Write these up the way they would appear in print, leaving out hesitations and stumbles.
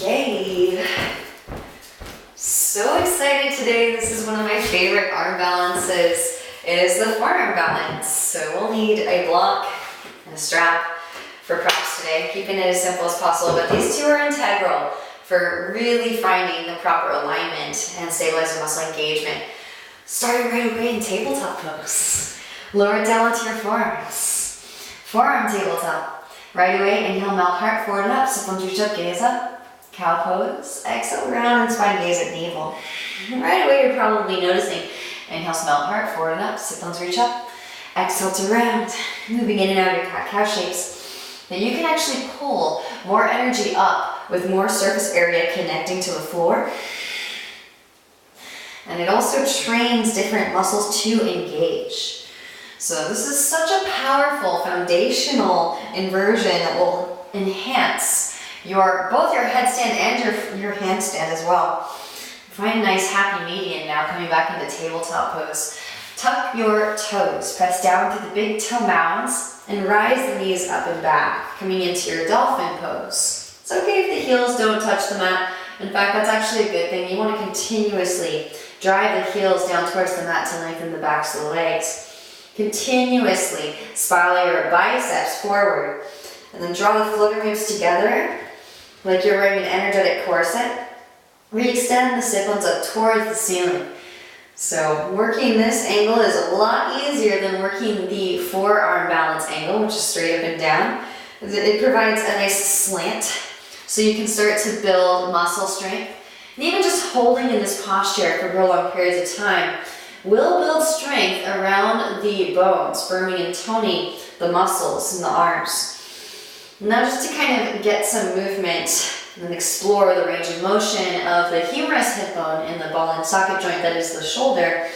Yay! So excited today. This is one of my favorite arm balances. It is the forearm balance. So we'll need a block and a strap for props today, keeping it as simple as possible. But these two are integral for really finding the proper alignment and stabilizing muscle engagement. Starting right away in tabletop pose. Lower it down onto your forearms. Forearm tabletop. Right away, inhale, melt heart, forward and up. Sit bones reach up, gaze up. Cow pose. Exhale, round and spine, gaze at navel. Right away, you're probably noticing. Inhale, melt heart, forward and up. Sit bones reach up. Exhale to round. Moving in and out of your cat-cow shapes. Now you can actually pull more energy up with more surface area connecting to the floor. And it also trains different muscles to engage. So this is such a powerful foundational inversion that will enhance both your headstand and your handstand as well. Find a nice happy median now, coming back into tabletop pose. Tuck your toes, press down through the big toe mounds, and rise the knees up and back, coming into your dolphin pose. It's okay if the heels don't touch the mat. In fact, that's actually a good thing. You want to continuously drive the heels down towards the mat to lengthen the backs of the legs. Continuously spiral your biceps forward, and then draw the floater ribs together like you're wearing an energetic corset. Re-extend the sit bones up towards the ceiling. So working this angle is a lot easier than working the forearm balance angle, which is straight up and down. It provides a nice slant, so you can start to build muscle strength. And even just holding in this posture for prolonged periods of time will build strength around the bones, firming and toning the muscles in the arms. Now just to kind of get some movement and explore the range of motion of the humerus hip bone in the ball and socket joint that is the shoulder,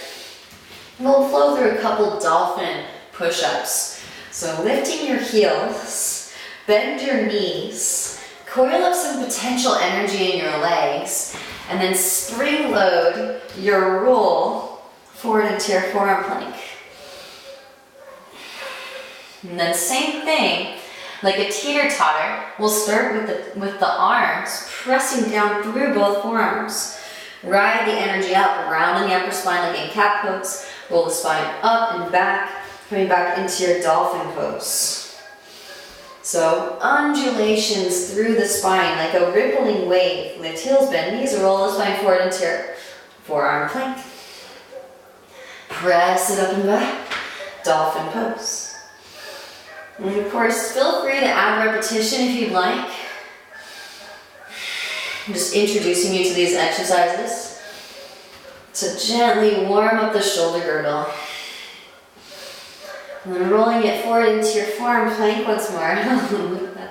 we'll flow through a couple dolphin push-ups. So lifting your heels, bend your knees, coil up some potential energy in your legs, and then spring load your roll forward into your forearm plank. And then same thing, like a teeter-totter, we'll start with the arms pressing down through both forearms. Ride the energy up, rounding the upper spine like in cat pose. Roll the spine up and back, coming back into your dolphin pose. So undulations through the spine like a rippling wave. Lift heels, bend knees, roll the spine forward into your forearm plank. Press it up and back, dolphin pose. And of course, feel free to add repetition if you'd like. I'm just introducing you to these exercises to gently warm up the shoulder girdle. And then rolling it forward into your forearm plank once more.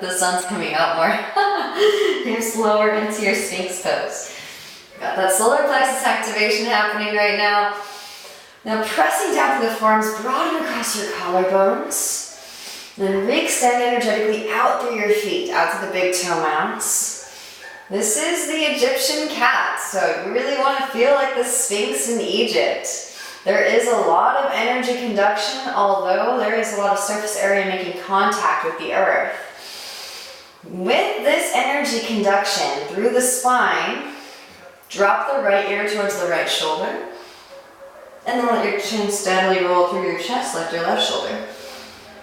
The sun's coming out more. You're slower into your Sphinx pose. Got that solar plexus activation happening right now. Now pressing down through the forearms, broaden across your collarbones. Then re-extend energetically out through your feet, out to the big toe mounts. This is the Egyptian cat, so you really want to feel like the Sphinx in Egypt. There is a lot of energy conduction, although there is a lot of surface area making contact with the earth. With this energy conduction through the spine, drop the right ear towards the right shoulder, and then let your chin steadily roll through your chest, lift your left shoulder.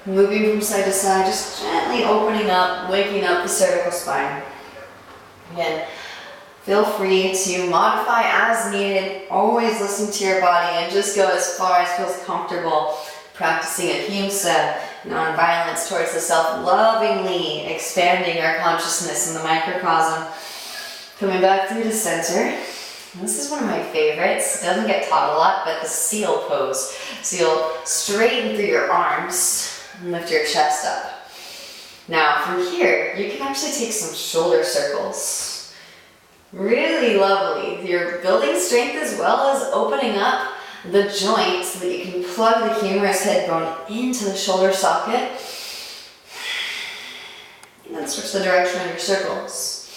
Moving from side to side, just gently opening up, waking up the cervical spine. Again, feel free to modify as needed. Always listen to your body and just go as far as feels comfortable. Practicing ahimsa, non-violence towards the self, lovingly expanding our consciousness in the microcosm. Coming back through to center. This is one of my favorites. It doesn't get taught a lot, but the seal pose. So you'll straighten through your arms and lift your chest up. Now from here, you can actually take some shoulder circles. Really lovely. You're building strength as well as opening up the joint so that you can plug the humerus head bone into the shoulder socket. And then switch the direction of your circles.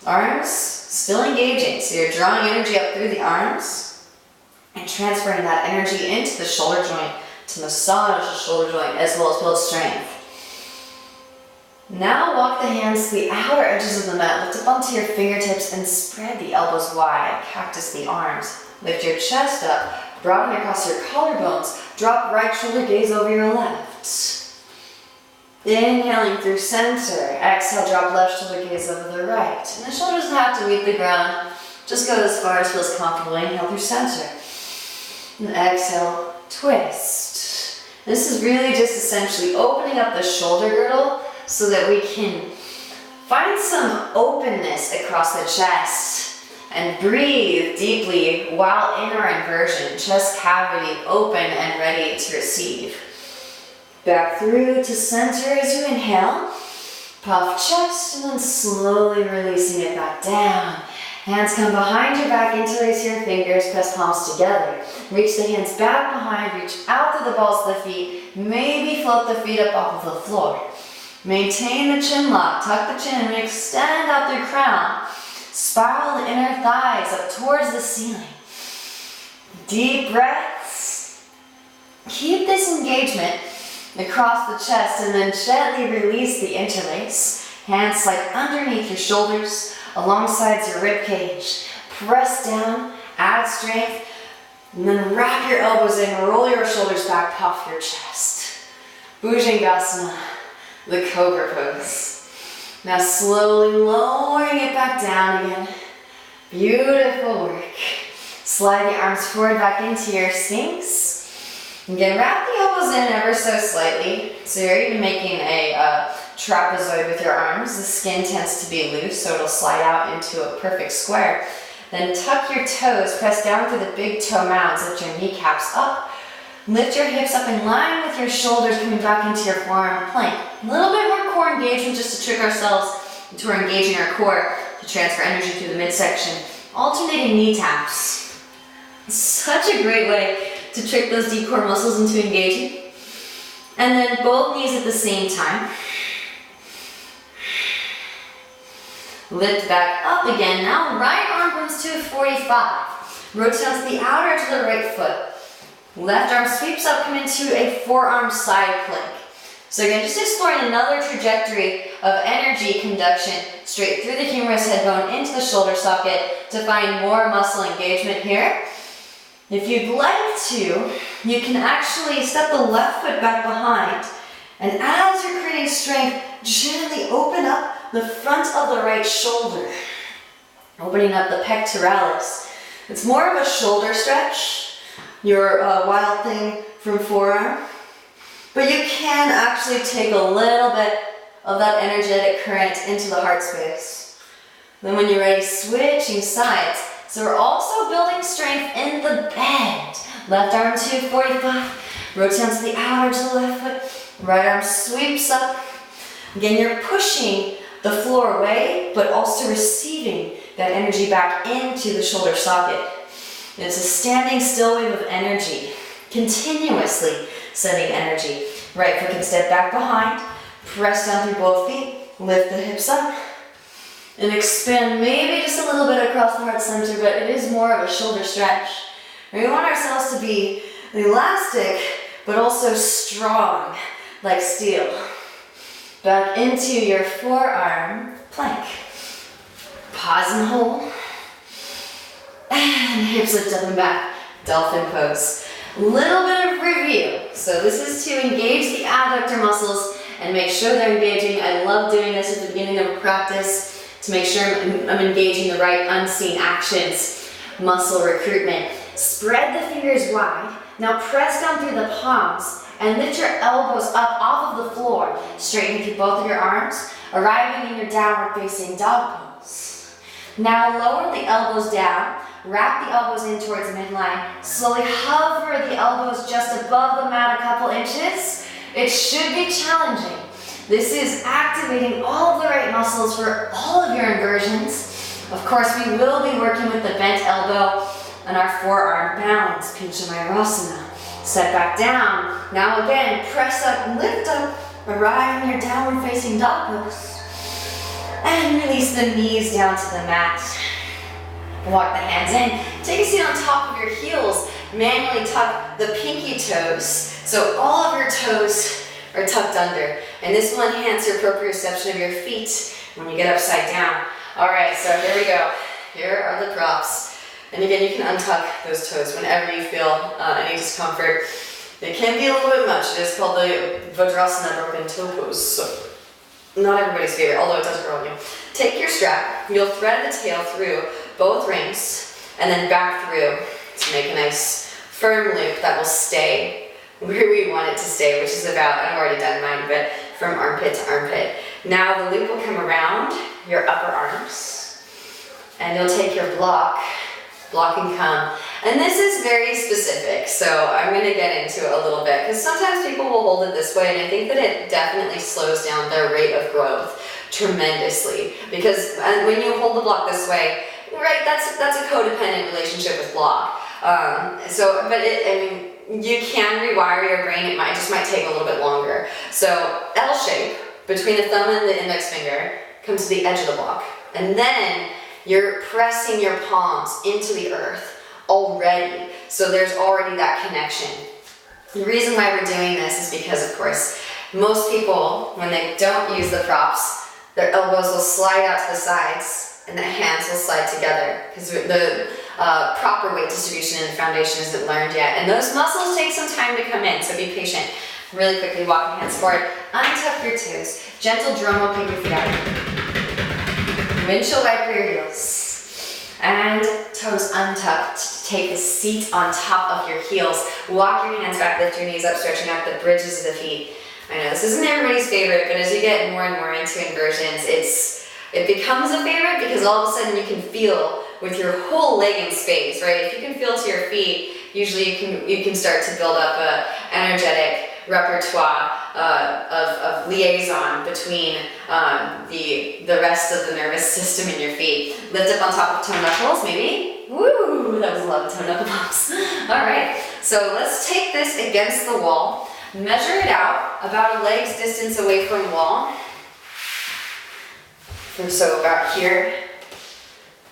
Arms still engaging, so you're drawing energy up through the arms and transferring that energy into the shoulder joint to massage the shoulder joint as well as build strength. Now walk the hands to the outer edges of the mat. Lift up onto your fingertips and spread the elbows wide. Cactus the arms. Lift your chest up. Broaden across your collarbones. Drop right shoulder gaze over your left. Inhaling through center. Exhale, drop left shoulder gaze over the right. And the shoulder doesn't have to meet the ground. Just go as far as feels comfortable. Inhale through center. And exhale, twist. This is really just essentially opening up the shoulder girdle so that we can find some openness across the chest and breathe deeply while in our inversion. Chest cavity open and ready to receive. Back through to center as you inhale. Puff chest and then slowly releasing it back down. Hands come behind your back, interlace your fingers, press palms together. Reach the hands back behind, reach out through the balls of the feet. Maybe float the feet up off of the floor. Maintain the chin lock, tuck the chin and extend out through crown. Spiral the inner thighs up towards the ceiling. Deep breaths. Keep this engagement across the chest and then gently release the interlace. Hands slide underneath your shoulders, alongside your rib cage. Press down, add strength, and then wrap your elbows in, roll your shoulders back, puff your chest. Bhujangasana, the cobra pose. Now slowly lowering it back down again. Beautiful work. Slide the arms forward back into your Sphinx. Again, wrap the elbows in ever so slightly. So you're even making a trapezoid with your arms. The skin tends to be loose, so it'll slide out into a perfect square. Then tuck your toes, press down through the big toe mounds, lift your kneecaps up. Lift your hips up in line with your shoulders, coming back into your forearm plank. A little bit more core engagement just to trick ourselves into engaging our core to transfer energy through the midsection. Alternating knee taps. Such a great way to trick those deep core muscles into engaging. And then both knees at the same time. Lift back up again. Now right arm comes to a 45. Rotate onto the outer edge of the right foot. Left arm sweeps up, come into a forearm side plank. So again, just exploring another trajectory of energy conduction straight through the humerus head bone into the shoulder socket to find more muscle engagement here. If you'd like to, you can actually step the left foot back behind, and as you're creating strength, gently open up the front of the right shoulder, opening up the pectoralis. It's more of a shoulder stretch, your wild thing from forearm, but you can actually take a little bit of that energetic current into the heart space. Then when you're ready, switching sides. So we're also building strength in the bend. Left arm to 45, rotate onto the outer edge of the left foot, right arm sweeps up. Again, you're pushing the floor away, but also receiving that energy back into the shoulder socket. It's a standing still wave of energy, continuously sending energy. Right foot can step back behind, press down through both feet, lift the hips up, and expand maybe just a little bit across the heart center, but it is more of a shoulder stretch. We want ourselves to be elastic, but also strong, like steel. Back into your forearm plank. Pause and hold. And hips lift up and back, dolphin pose. Little bit of review. So this is to engage the adductor muscles and make sure they're engaging. I love doing this at the beginning of a practice to make sure I'm engaging the right unseen actions, muscle recruitment. Spread the fingers wide. Now press down through the palms and lift your elbows up off of the floor, straightening through both of your arms, arriving in your downward facing dog pose. Now lower the elbows down. Wrap the elbows in towards midline. Slowly hover the elbows just above the mat a couple inches. It should be challenging. This is activating all of the right muscles for all of your inversions. Of course, we will be working with the bent elbow and our forearm balance, pincha mayurasana. Set back down. Now again, press up, lift up, arrive in your downward facing dog pose. And release the knees down to the mat. Walk the hands in. Take a seat on top of your heels. Manually tuck the pinky toes. So all of your toes or tucked under. And this will enhance your proprioception of your feet when you get upside down. All right, so here we go. Here are the props. And again, you can untuck those toes whenever you feel any discomfort. It can be a little bit much. It is called the Vajrasana broken toe pose. So not everybody's favorite, although it does grow on you. Take your strap. You'll thread the tail through both rings and then back through to make a nice firm loop that will stay where we want it to stay, which is about, I've already done mine, but from armpit to armpit. Now the loop will come around your upper arms and you'll take your block and come. And this is very specific, so I'm going to get into it a little bit because sometimes people will hold it this way, and I think that it definitely slows down their rate of growth tremendously, because when you hold the block this way, right, that's a codependent relationship with block. You can rewire your brain. It just might take a little bit longer. So L shape between the thumb and the index finger, come to the edge of the block, and then you're pressing your palms into the earth already. So there's already that connection. The reason why we're doing this is because, of course, most people, when they don't use the props, their elbows will slide out to the sides and the hands will slide together because the proper weight distribution in the foundation isn't learned yet. And those muscles take some time to come in, so be patient. Really quickly, walk your hands forward. Untuck your toes. Gentle drum will kick your feet out. Windshield wiper your heels. And toes untucked. Take a seat on top of your heels. Walk your hands back, lift your knees up, stretching out the bridges of the feet. I know this isn't everybody's favorite, but as you get more and more into inversions, it becomes a favorite because all of a sudden you can feel with your whole leg in space, right? If you can feel to your feet, usually you can start to build up a energetic repertoire of liaison between the rest of the nervous system in your feet. Lift up on top of toe knuckles, maybe. Woo! That was a lot of toe knuckle pops. All right, so let's take this against the wall. Measure it out about a leg's distance away from wall. So about here.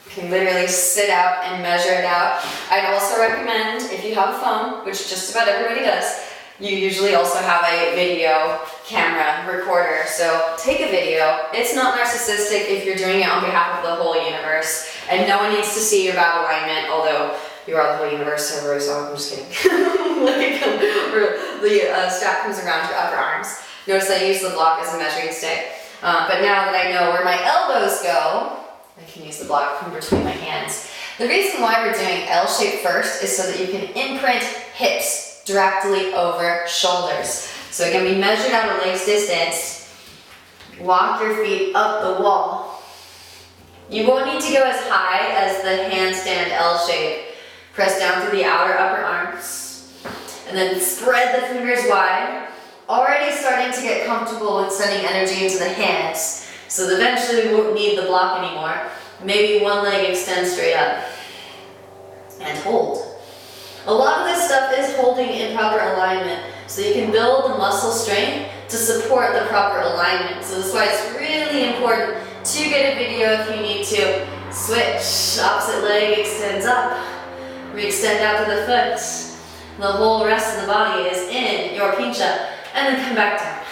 You can literally sit out and measure it out. I'd also recommend, if you have a phone, which just about everybody does, you usually also have a video camera recorder. So take a video. It's not narcissistic if you're doing it on behalf of the whole universe. And no one needs to see your bad alignment, although you are the whole universe, so I'm just kidding. The strap comes around your upper arms. Notice I use the block as a measuring stick. But now that I know where my elbows go, I can use the block from between my hands. The reason why we're doing L shape first is so that you can imprint hips directly over shoulders. So again, we measured out a leg's distance. Walk your feet up the wall. You won't need to go as high as the handstand L shape. Press down through the outer upper arms. And then spread the fingers wide. Already starting to get comfortable with sending energy into the hands. So eventually we won't need the block anymore. Maybe one leg extends straight up. And hold. A lot of this stuff is holding in proper alignment. So you can build the muscle strength to support the proper alignment. So that's why it's really important to get a video if you need to. Switch. Opposite leg extends up. Re-extend out to the foot. The whole rest of the body is in your pincha. And then come back down.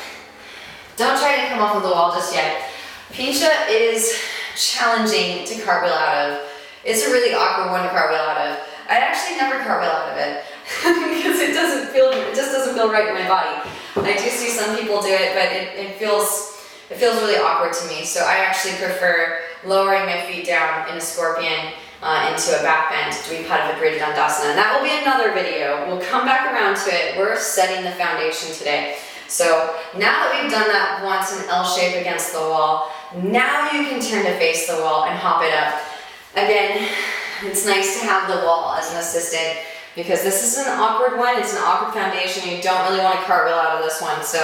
Don't try to come off of the wall just yet. Pincha is challenging to cartwheel out of. It's a really awkward one to cartwheel out of. I actually never cartwheel out of it because it just doesn't feel right in my body. I do see some people do it, but it feels really awkward to me. So I actually prefer lowering my feet down in a scorpion into a back bend, doing Padma Dandasana. And that will be another video. We'll come back around to it. We're setting the foundation today. So now that we've done that once in L shape against the wall, now you can turn to face the wall and hop it up. Again, it's nice to have the wall as an assistant because this is an awkward one. It's an awkward foundation. You don't really want to cartwheel out of this one. So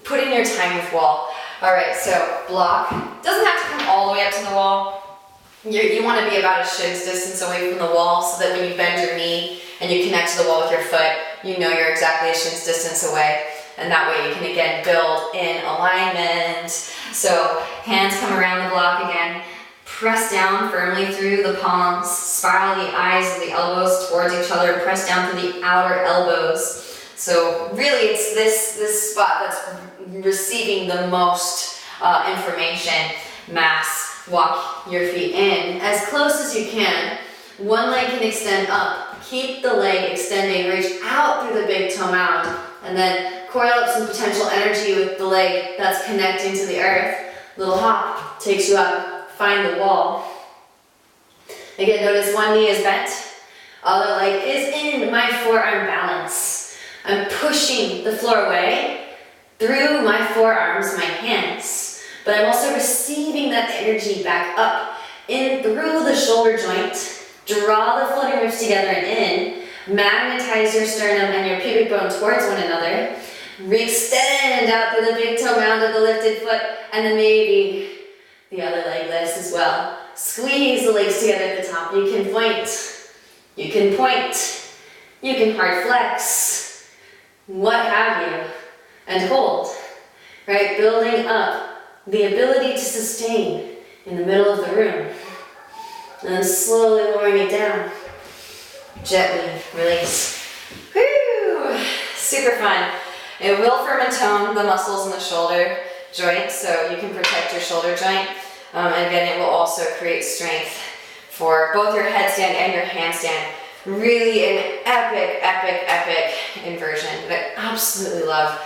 put in your time with wall. All right, so block. Doesn't have to come all the way up to the wall. You want to be about a shig's distance away from the wall so that when you bend your knee and you connect to the wall with your foot, you know you're exactly a shig's distance away. And that way you can again build in alignment. So hands come around the block again. Press down firmly through the palms. Spiral the eyes of the elbows towards each other. Press down through the outer elbows. So really it's this spot that's receiving the most information. Mass. Walk your feet in as close as you can. One leg can extend up. Keep the leg extending. Reach out through the big toe mound. And then coil up some potential energy with the leg that's connecting to the earth. Little hop takes you up. Find the wall. Again, notice one knee is bent. Other leg is in my forearm balance. I'm pushing the floor away through my forearms, my hands. But I'm also receiving that energy back up in through the shoulder joint. Draw the floating ribs together and in. Magnetize your sternum and your pubic bone towards one another. Re-extend out through the big toe mound of the lifted foot, and then maybe the other leg lifts as well. Squeeze the legs together at the top. You can point. You can point. You can hard flex. What have you. And hold. Right? Building up the ability to sustain in the middle of the room. And then slowly lowering it down. Gently release. Woo! Super fun. It will firm and tone the muscles in the shoulder joint, so you can protect your shoulder joint. And again, it will also create strength for both your headstand and your handstand. Really an epic, epic, epic inversion that I absolutely love.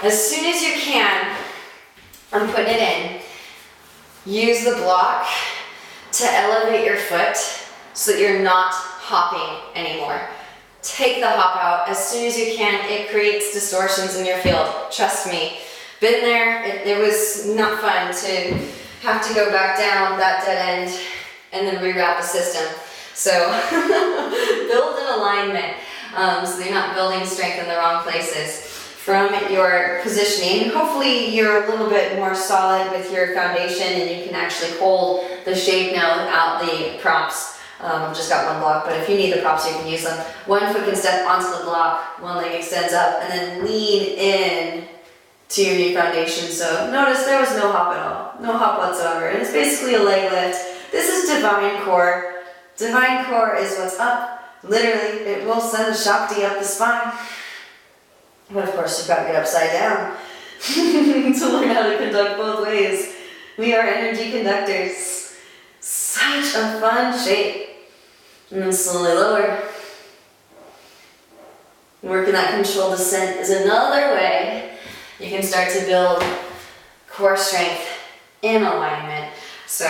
As soon as you can, I'm putting it in. Use the block to elevate your foot so that you're not hopping anymore. Take the hop out as soon as you can. It creates distortions in your field. Trust me. Been there. It was not fun to have to go back down that dead end and then reroute the system. So build an alignment so you're not building strength in the wrong places. From your positioning, hopefully you're a little bit more solid with your foundation and you can actually hold the shape now without the props. I've just got one block, but if you need the props, you can use them. One foot can step onto the block, one leg extends up, and then lean in to your new foundation. So notice there was no hop at all, no hop whatsoever. And it's basically a leg lift. This is divine core. Divine core is what's up. Literally, it will send the Shakti up the spine. But of course, you've got to get upside down to learn how to conduct both ways. We are energy conductors. Such a fun shape. And then slowly lower. Working that controlled descent is another way you can start to build core strength in alignment. So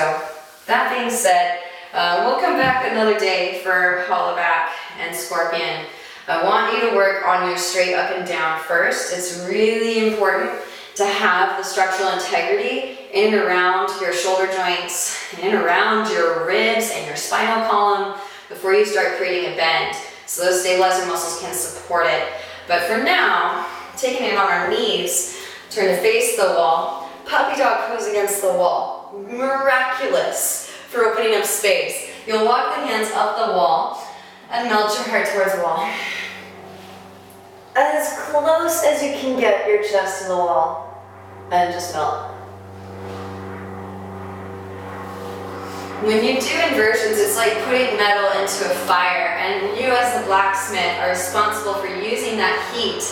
that being said, we'll come back another day for hollow back and scorpion. I want you to work on your straight up and down first. It's really important to have the structural integrity in and around your shoulder joints, in and around your ribs and your spinal column before you start creating a bend. So those stabilizer muscles can support it. But for now, taking it on our knees, turn to face the wall, puppy dog pose against the wall. Miraculous for opening up space. You'll walk the hands up the wall and melt your heart towards the wall. As close as you can get your chest to the wall, and just melt. When you do inversions, it's like putting metal into a fire, and you as the blacksmith are responsible for using that heat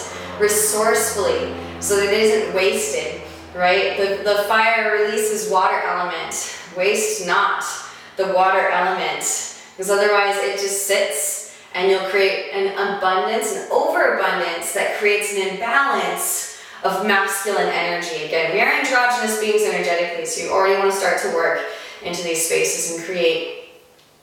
resourcefully so that it isn't wasted, right? The fire releases water element. Waste not the water element, because otherwise it just sits and you'll create an abundance, an overabundance that creates an imbalance of masculine energy. Again, we are androgynous beings energetically, so you already want to start to work into these spaces and create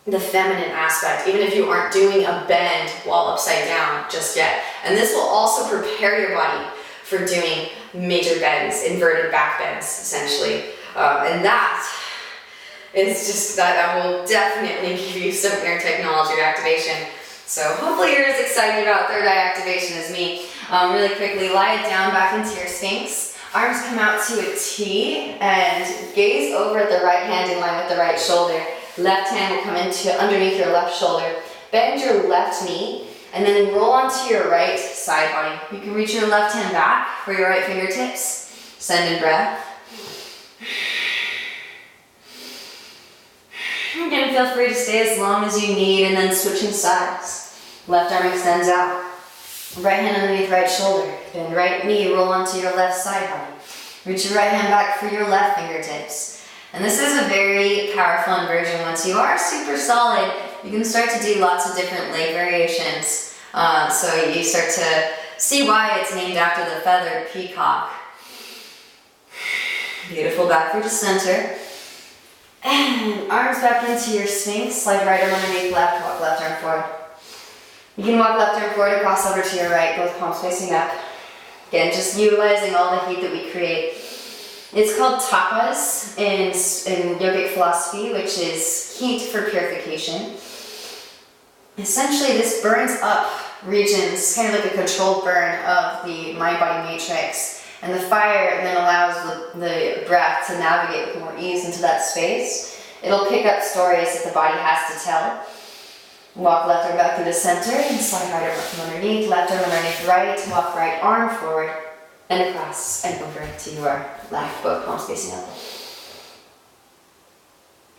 the feminine aspect, even if you aren't doing a bend while upside down just yet. And this will also prepare your body for doing major bends, inverted back bends, essentially. And that is just that I will definitely give you some air technology or activation. So hopefully you're as excited about third eye activation as me. Really quickly, lie it down back into your Sphinx. Arms come out to a T and gaze over at the right hand in line with the right shoulder. Left hand will come into underneath your left shoulder. Bend your left knee and then roll onto your right side body. You can reach your left hand back for your right fingertips. Send in breath. Again, feel free to stay as long as you need and then switching sides. Left arm extends out. Right hand underneath right shoulder. Bend right knee, roll onto your left side body. Reach your right hand back for your left fingertips. And this is a very powerful inversion. Once you are super solid, you can start to do lots of different leg variations. So you start to see why it's named after the feathered peacock. Beautiful, back through to center. And arms back into your Sphinx. Slide right arm underneath left, walk left arm forward. You can walk left arm forward and cross over to your right, both palms facing up. Again, just utilizing all the heat that we create. It's called tapas in yogic philosophy, which is heat for purification. Essentially, this burns up regions, kind of like a controlled burn of the mind-body matrix. And the fire then allows the breath to navigate with more ease into that space. It'll pick up stories that the body has to tell. Walk left arm back through the center and slide right arm up from underneath, left arm underneath right, walk right arm forward and across and over to your left, both palms facing up.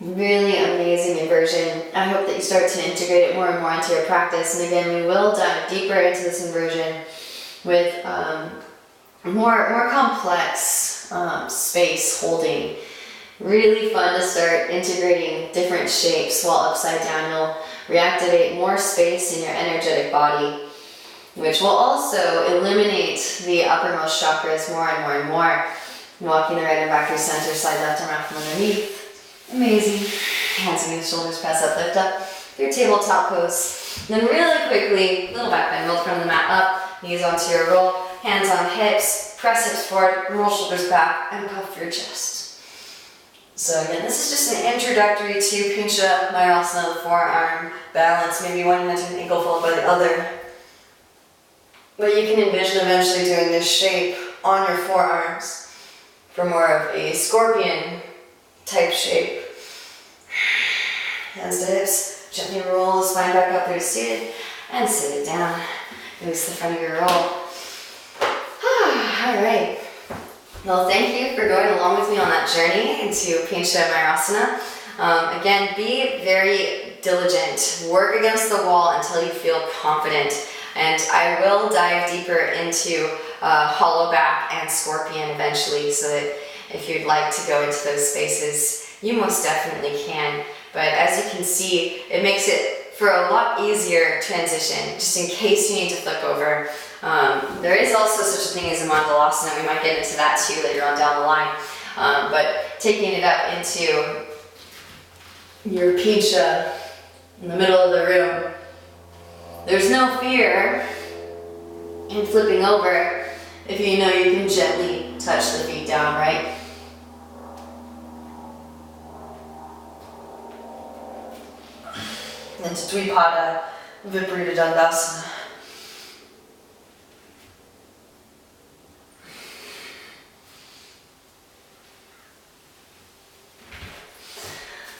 Really amazing inversion. I hope that you start to integrate it more and more into your practice. And again, we will dive deeper into this inversion with more complex space holding. Really fun to start integrating different shapes while upside down. You'll reactivate more space in your energetic body, which will also eliminate the uppermost chakras more and more and more. Walking the right arm back through center, slide left arm out from underneath. Amazing. Hands against shoulders, press up, lift up. Your tabletop pose. Then really quickly, little back bend, roll from the mat up, knees onto your roll, hands on hips, press hips forward, roll shoulders back, and puff your chest. So again, this is just an introductory to pincha, mayurasana, the forearm balance, maybe one into an ankle followed by the other. But you can envision eventually doing this shape on your forearms for more of a scorpion type shape. Hands to hips, gently roll the spine back up there to seated, and sit it down. Release the front of your roll. Alright. Well, thank you for going along with me on that journey into pincha mayurasana. Again, be very diligent. Work against the wall until you feel confident. And I will dive deeper into hollow back and scorpion eventually, so that if you'd like to go into those spaces, you most definitely can. But as you can see, it makes it for a lot easier transition, just in case you need to flip over. There is also such a thing as a mandalasana. We might get into that too later on down the line. But taking it up into your pincha in the middle of the room, there's no fear in flipping over if you know you can gently touch the feet down, right? Into Dvipada Viparita Dandasana.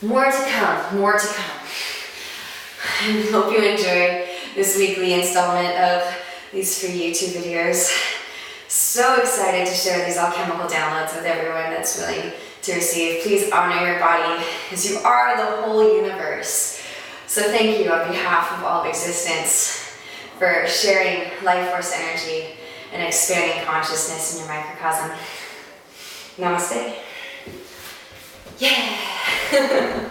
More to come, more to come. I hope you enjoyed this weekly installment of these free YouTube videos. So excited to share these alchemical downloads with everyone that's willing to receive. Please honor your body, as you are the whole universe. So thank you on behalf of all of existence for sharing life force energy and expanding consciousness in your microcosm. Namaste. Yeah!